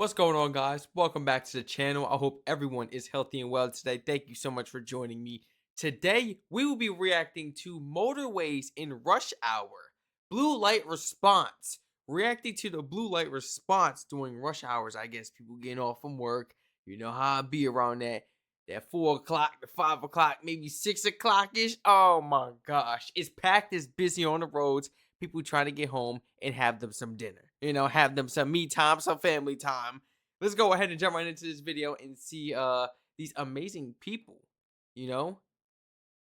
What's going on, guys? Welcome back to the channel. I hope everyone is healthy and well today. Thank you so much for joining me. Today, we will be reacting to motorways in rush hour. Blue light response. Reacting to the blue light response during rush hours. I guess people getting off from work. You know how I be around that 4 o'clock to 5 o'clock, maybe 6 o'clock-ish. Oh my gosh. It's packed, it's busy on the roads. People trying to get home and have them some dinner. Have them some me time, some family time. Let's go ahead and jump right into this video and see these amazing people,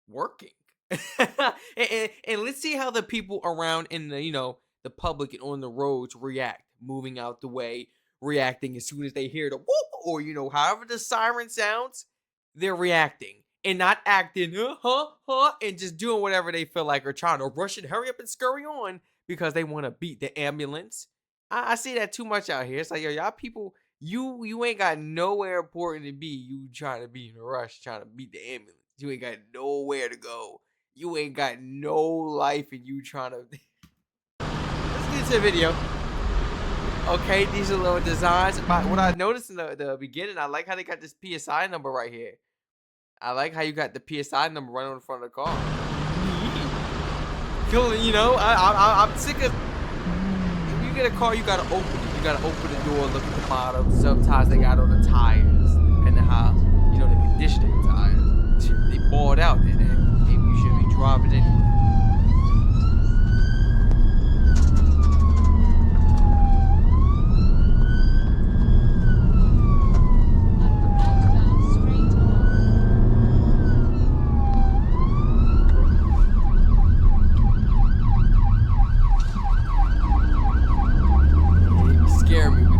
working. and let's see how the people around in the public and on the roads react, moving out the way, reacting as soon as they hear the whoop, or however the siren sounds, they're reacting and not acting and just doing whatever they feel like or trying to rush and hurry up and scurry on because they want to beat the ambulance. I see that too much out here. It's like, yo, y'all people, you ain't got nowhere important to be. You trying to be in a rush, trying to beat the ambulance. You ain't got nowhere to go. You ain't got no life, and you trying to. Let's get into the video. Okay, these are little designs. What I noticed in the beginning, I like how they got this PSI number right here. I like how you got the PSI number right on the front of the car. Cool, I'm sick of. If you get a car, you gotta open it. You gotta open the door, look at the bottom. Sometimes they got on the tires, depending how the condition of the tires. They balled out there. Maybe you shouldn't be driving anyway.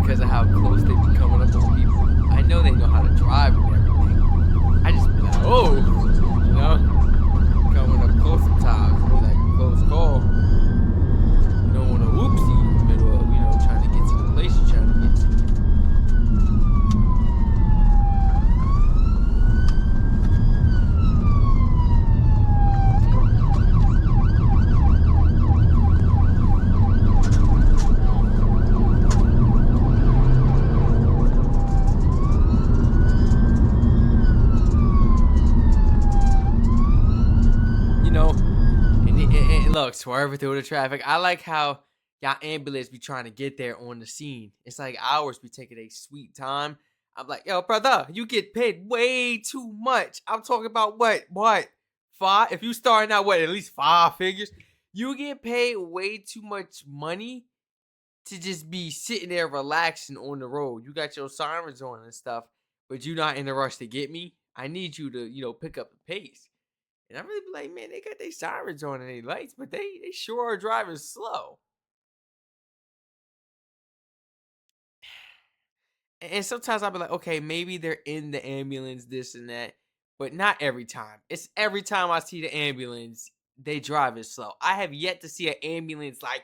Because of how close they be coming up on people. I know they know how to drive and everything. I just be like, oh, coming up close sometimes. Be like a close call. You don't want to whoopsie in the middle of, trying to get to the place you're trying to get to. Look, swerving through the traffic. I like how y'all ambulance be trying to get there on the scene. It's like hours be taking a sweet time. I'm like, yo, brother, you get paid way too much. I'm talking about what? Five? If you starting out, at least 5 figures? You get paid way too much money to just be sitting there relaxing on the road. You got your sirens on and stuff, but you're not in a rush to get me. I need you to, pick up the pace. And I really be like, man, they got their sirens on and their lights, but they sure are driving slow. And sometimes I'll be like, okay, maybe they're in the ambulance, this and that, but not every time. It's every time I see the ambulance, they driving slow. I have yet to see an ambulance like,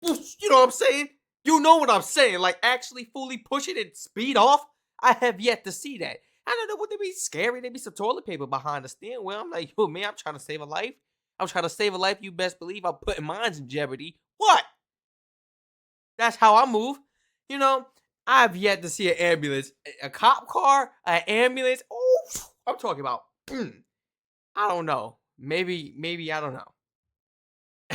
you know what I'm saying? You know what I'm saying? Like actually fully push it and speed off. I have yet to see that. I don't know what they be scary. They be some toilet paper behind the steering wheel. I'm like, yo, man, I'm trying to save a life. I'm trying to save a life. You best believe I'm putting mine in jeopardy. What? That's how I move. I've yet to see an ambulance, a cop car, an ambulance. Oh, I'm talking about. I don't know. Maybe I don't know.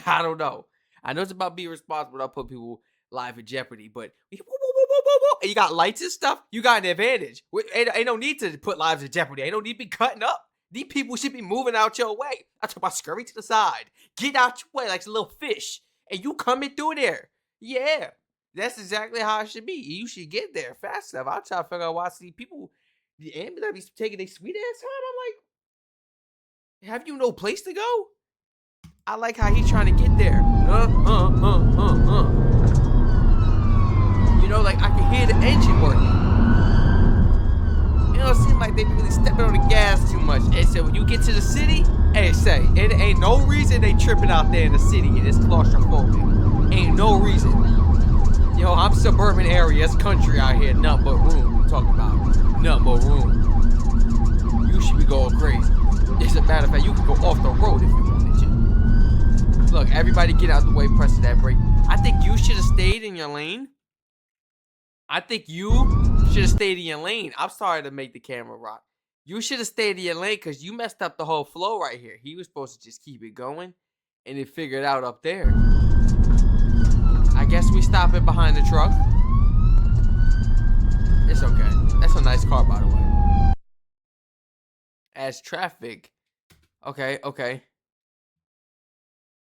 I don't know. I know it's about being responsible. Not put people life in jeopardy, but. And you got lights and stuff, you got an advantage. Ain't no need to put lives in jeopardy. Ain't no need to be cutting up. These people should be moving out your way. I talk about scurry to the side. Get out your way like a little fish. And you coming through there. Yeah. That's exactly how it should be. You should get there fast enough. I'm trying to figure out why I see people, the ambulance be taking their sweet ass time. I'm like, have you no place to go? I like how he's trying to get there. Like I can hear the engine working. It don't seem like they be really stepping on the gas too much. And so when you get to the city, it ain't no reason they tripping out there in the city and it's claustrophobic. Ain't no reason. Yo, I'm suburban area, it's country out here, nothing but room. I'm talking about nothing but room. You should be going crazy. As a matter of fact, you can go off the road if you wanted to. Look, everybody get out the way, pressing that brake. I think you should have stayed in your lane. I think you should have stayed in your lane. I'm sorry to make the camera rock. You should have stayed in your lane because you messed up the whole flow right here. He was supposed to just keep it going and then figure it out up there. I guess we stop it behind the truck. It's okay. That's a nice car, by the way. As traffic. Okay.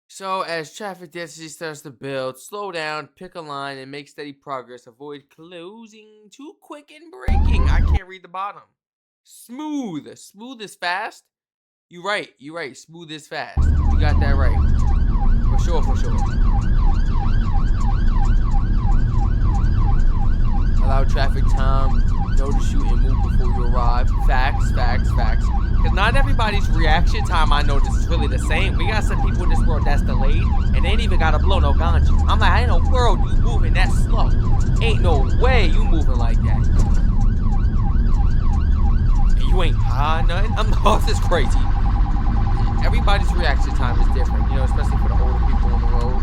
So, as traffic density starts to build, slow down, pick a line, and make steady progress. Avoid closing too quick and braking. I can't read the bottom. Smooth. Smooth is fast. You right. Smooth is fast. You got that right. For sure. Allow traffic time. Notice you and move before you arrive. Facts. Because not everybody's reaction time, I notice, is really the same. We got some people in this world that's delayed, and they ain't even got to blow no ganja. I'm like, ain't no world you moving that slow. Ain't no way you moving like that. And you ain't high nothing. I'm like, oh, this is crazy. Everybody's reaction time is different, especially for the older people on the road.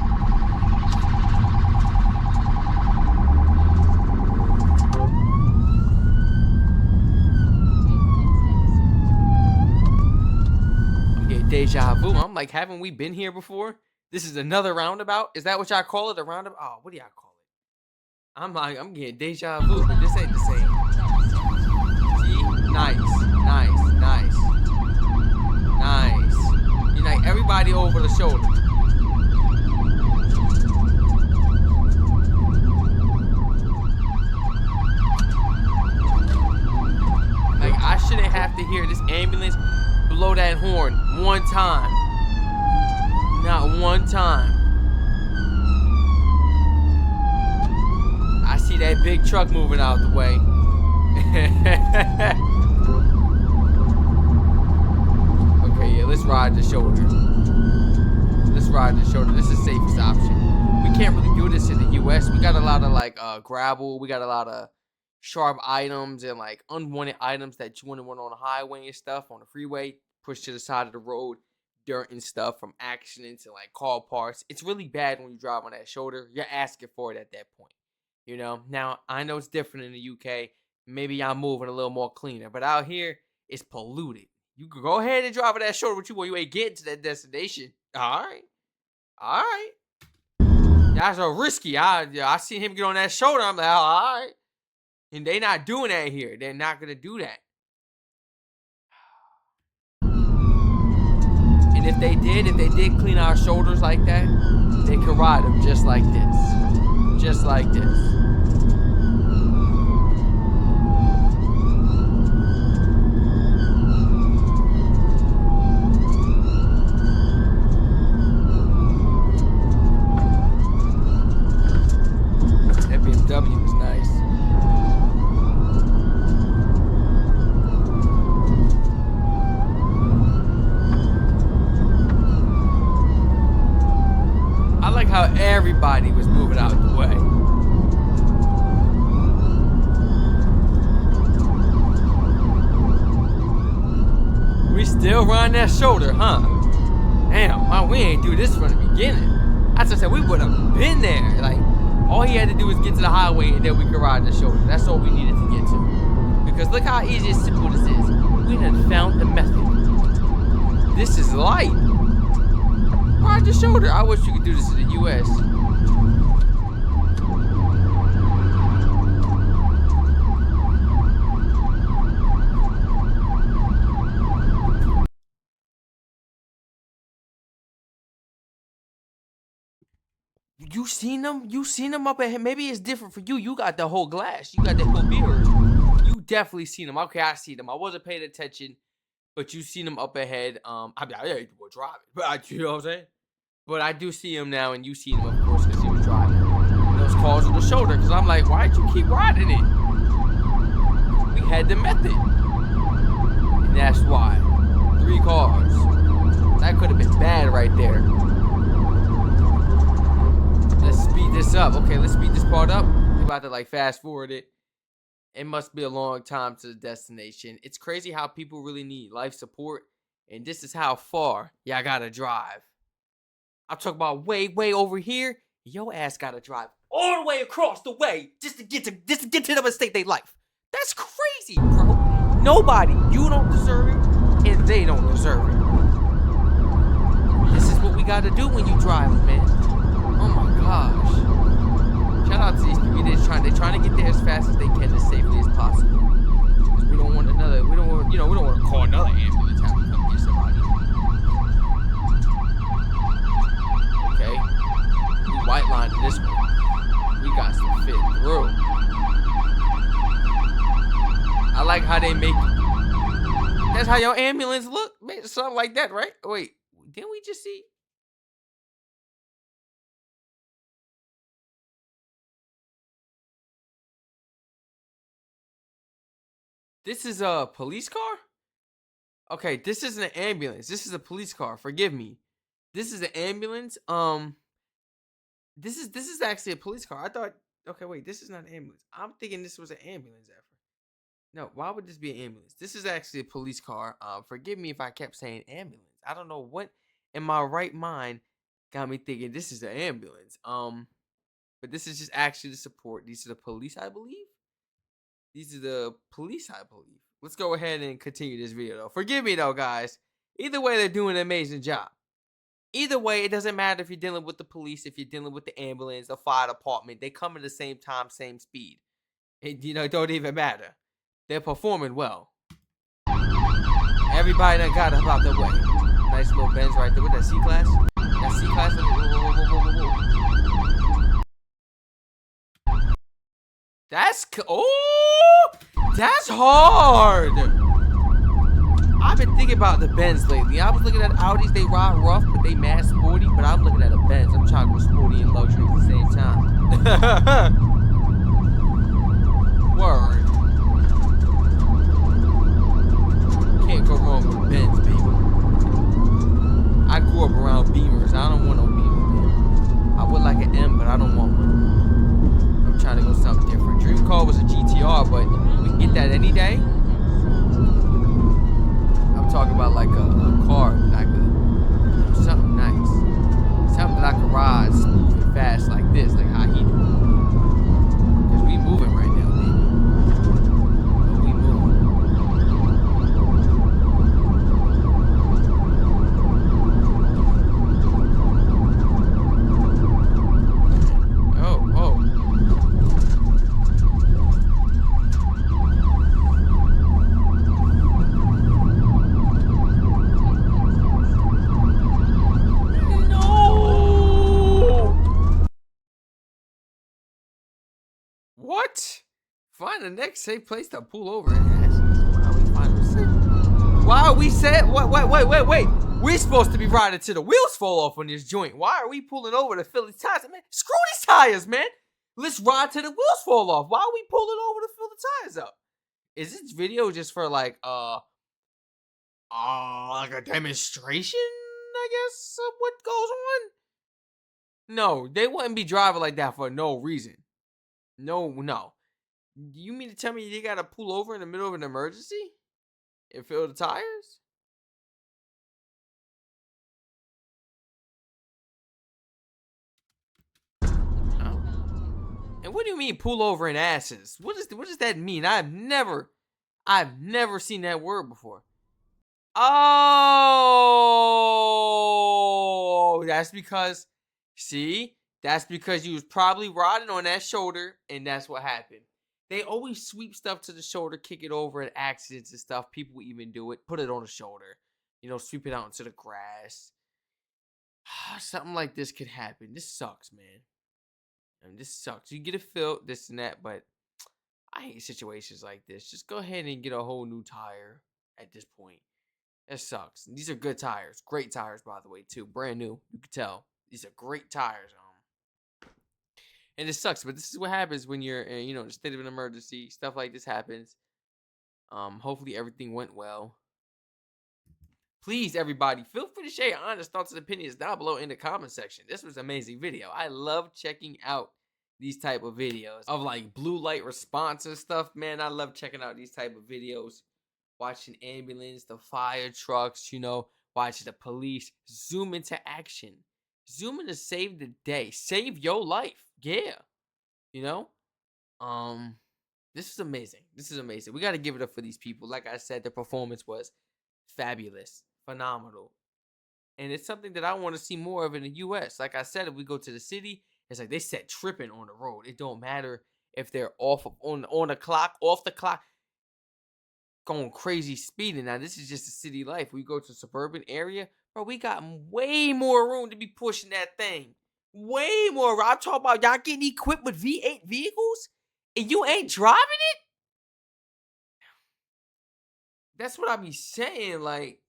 Deja vu. I'm like, haven't we been here before? This is another roundabout? Is that what y'all call it? A roundabout? Oh, what do y'all call it? I'm like, I'm getting deja vu, but this ain't the same. See? Nice. You like everybody over the shoulder. Like, I shouldn't have to hear this ambulance blow that horn one time. Not one time. I see that big truck moving out the way. Okay, yeah, let's ride the shoulder. This is the safest option. We can't really do this in the US. We got a lot of gravel. We got a lot of sharp items and like unwanted items that you wouldn't want on the highway and stuff on the freeway, pushed to the side of the road, dirt and stuff from accidents and like car parts. It's really bad when you drive on that shoulder. You're asking for it at that point. Now I know it's different in the UK. Maybe I'm moving a little more cleaner, but out here it's polluted. You can go ahead and drive on that shoulder with you while you ain't getting to that destination. All right. That's a risky. I seen him get on that shoulder. I'm like, all right. And they not doing that here. They're not going to do that. And if they did clean our shoulders like that, they could ride them just like this. Just like this. That BMW was nice. I like how everybody was moving out the way. We still run that shoulder, huh? Damn, why we ain't do this from the beginning? I just said we would have been there. Like, all he had to do was get to the highway and then we could ride the shoulder. That's all we needed to get to. Because look how easy and simple this is. We done found the method. This is light. Ride the shoulder. I wish you could do this in the US. You seen them? You seen them up ahead? Maybe it's different for you. You got the whole glass. You got the whole mirror. You definitely seen them. Okay, I see them. I wasn't paying attention, but you seen them up ahead. I ain't driving, but you know what I'm saying? But I do see him now, and you see him, of course, because he was driving. Those calls on the shoulder, because I'm like, why'd you keep riding it? We had the method. And that's why. 3 cars. That could have been bad right there. Let's speed this up. Okay, let's speed this part up. We're about to fast forward it. It must be a long time to the destination. It's crazy how people really need life support. And this is how far y'all gotta drive. I'm talking about way over here. Your ass gotta drive all the way across the way just to get to them and save their life. That's crazy, bro. Nobody, you don't deserve it, and they don't deserve it. This is what we gotta do when you drive, man. Oh my gosh. Shout out to these people. They're trying to get there as fast as they can, as safely as possible. Because we don't want to call another ambulance have to come get somebody. Okay. We white lined this one. We got to fit through. I like how they make it. That's how your ambulance look? Something like that, right? Wait, didn't we just see? This is a police car? Okay, this isn't an ambulance. This is a police car. Forgive me. This is an ambulance. This is actually a police car. I thought, okay, wait, this is not an ambulance. I'm thinking this was an ambulance effort. No, why would this be an ambulance? This is actually a police car. Forgive me if I kept saying ambulance. I don't know what in my right mind got me thinking this is an ambulance. But this is just actually the support. These are the police, I believe. These are the police, I believe. Let's go ahead and continue this video, though. Forgive me, though, guys. Either way, they're doing an amazing job. Either way, it doesn't matter if you're dealing with the police, if you're dealing with the ambulance, the fire department. They come at the same time, same speed. It don't even matter. They're performing well. Everybody done got up out the way. Nice little Benz right there. With that C-Class? That C-Class? Whoa. That's hard. I've been thinking about the Benz lately. I was looking at Audis, they ride rough, but they mad sporty. But I'm looking at a Benz. I'm trying to go sporty and luxury at the same time. Word. Can't go wrong with Benz, baby. I grew up around Beamers. I don't want no Beamer, man. I would like an M, but I don't want one. I'm trying to go something different. Dream car was a GTR, but we can get that any day. I'm talking about like a car that I could, something nice. Something that I could ride smooth and fast like this, like how he do. Because we moving right now, baby. We moving. Oh. What? Find the next safe place to pull over and ask. Why are we safe? Wait. We're supposed to be riding till the wheels fall off on this joint. Why are we pulling over to fill these tires? Man, screw these tires, man. Let's ride till the wheels fall off. Why are we pulling over to fill the tires up? Is this video just for like a demonstration, I guess, of what goes on? No, they wouldn't be driving like that for no reason. No. You mean to tell me they gotta pull over in the middle of an emergency and fill the tires? Oh. And what do you mean pull over in asses? What does that mean? I've never seen that word before. Oh, that's because you was probably riding on that shoulder, and that's what happened. They always sweep stuff to the shoulder, kick it over in accidents and stuff. People even do it. Put it on the shoulder. Sweep it out into the grass. Something like this could happen. This sucks, man. This sucks. You get a filled, this and that, but I hate situations like this. Just go ahead and get a whole new tire at this point. That sucks. These are good tires. Great tires, by the way, too. Brand new. You can tell. These are great tires. And it sucks, but this is what happens when you're in a state of an emergency. Stuff like this happens. Hopefully everything went well. Please, everybody, feel free to share your honest thoughts and opinions down below in the comment section. This was an amazing video. I love checking out these type of videos of like blue light response and stuff. Man, I love checking out these type of videos. Watching ambulance, the fire trucks, watching the police. Zoom into action. Zoom in to save the day. Save your life. Yeah. You know, um, this is amazing. This is amazing. We got to give it up for these people. Like I said, the performance was fabulous, phenomenal, and it's something that I want to see more of in the U.S. Like I said, if we go to the city, it's like they set tripping on the road. It don't matter if they're on the clock, off the clock, going crazy speeding. Now this is just a city life. We go to a suburban area, bro. We got way more room to be pushing that thing. Way more. I'm talking about y'all getting equipped with V8 vehicles, and you ain't driving it. That's what I be saying. Like,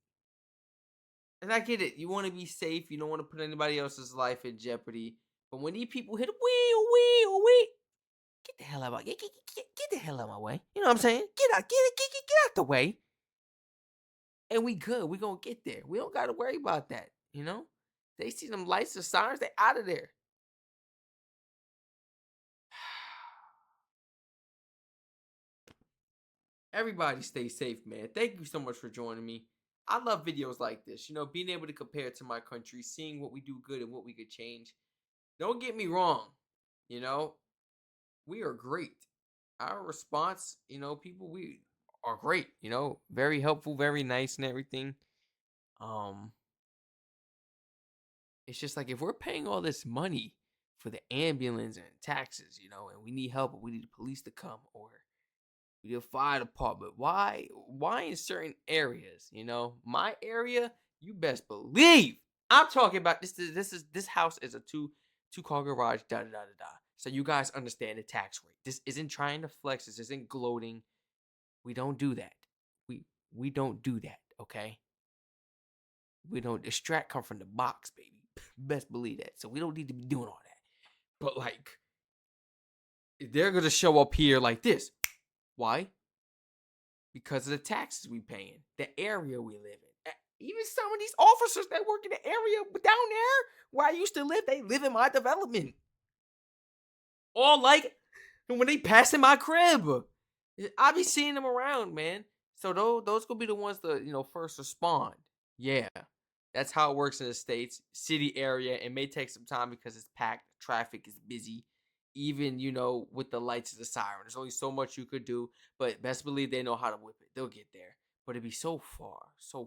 and I get it. You want to be safe. You don't want to put anybody else's life in jeopardy. But when these people hit a wee, get the hell out of my get the hell out of my way. You know what I'm saying? Get out the way. And we good. We gonna get there. We don't gotta worry about that. You know? They see them lights or sirens, they out of there. Everybody stay safe, man. Thank you so much for joining me. I love videos like this. You know, being able to compare it to my country, seeing what we do good and what we could change. Don't get me wrong. You know, we are great. Our response, people, we are great. Very helpful, very nice, and everything. Um, it's just like if we're paying all this money for the ambulance and taxes, and we need help, or we need the police to come, or we need a fire department. Why in certain areas? My area, you best believe. I'm talking about this house is a two car garage. Da da da da da. So you guys understand the tax rate. This isn't trying to flex. This isn't gloating. We don't do that. We don't do that. Okay. We don't. The Strac come from the box, baby. Best believe that. So we don't need to be doing all that. But like, they're gonna show up here like this. Why? Because of the taxes we paying, the area we live in. Even some of these officers that work in the area down there where I used to live, they live in my development. All like when they passing my crib, I be seeing them around, man. So those gonna be the ones that first respond. Yeah, that's how it works in the States. City area, it may take some time because it's packed, traffic is busy. Even, with the lights of the siren, there's only so much you could do. But best believe they know how to whip it. They'll get there. But it'd be so far, man.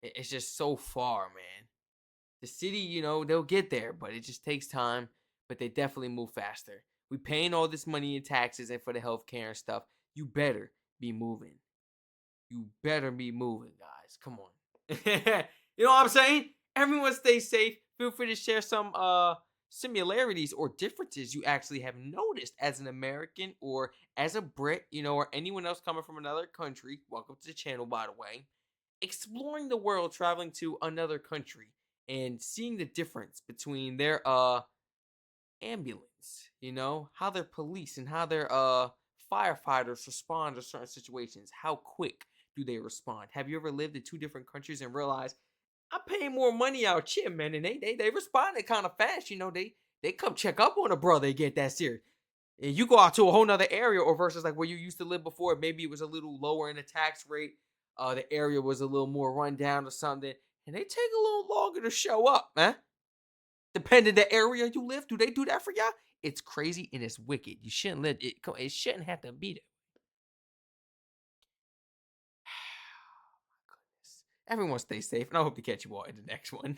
It's just so far, man. The city, they'll get there, but it just takes time. But they definitely move faster. We paying all this money in taxes and for the healthcare and stuff. You better be moving. You better be moving, guys. Come on. You know what I'm saying? Everyone stay safe. Feel free to share some similarities or differences you actually have noticed as an American or as a Brit, or anyone else coming from another country. Welcome to the channel, by the way. Exploring the world, traveling to another country, and seeing the difference between their ambulance, how their police and how their firefighters respond to certain situations. How quick do they respond? Have you ever lived in two different countries and realized I'm paying more money out here, man, and they responded kind of fast. They come check up on a brother and get that serious. And you go out to a whole nother area, or versus like where you used to live before, maybe it was a little lower in the tax rate. The area was a little more run down or something, and they take a little longer to show up, man. Depending the area you live, do they do that for y'all? It's crazy and it's wicked. You shouldn't let it. It shouldn't have to be there. Everyone stay safe, and I hope to catch you all in the next one.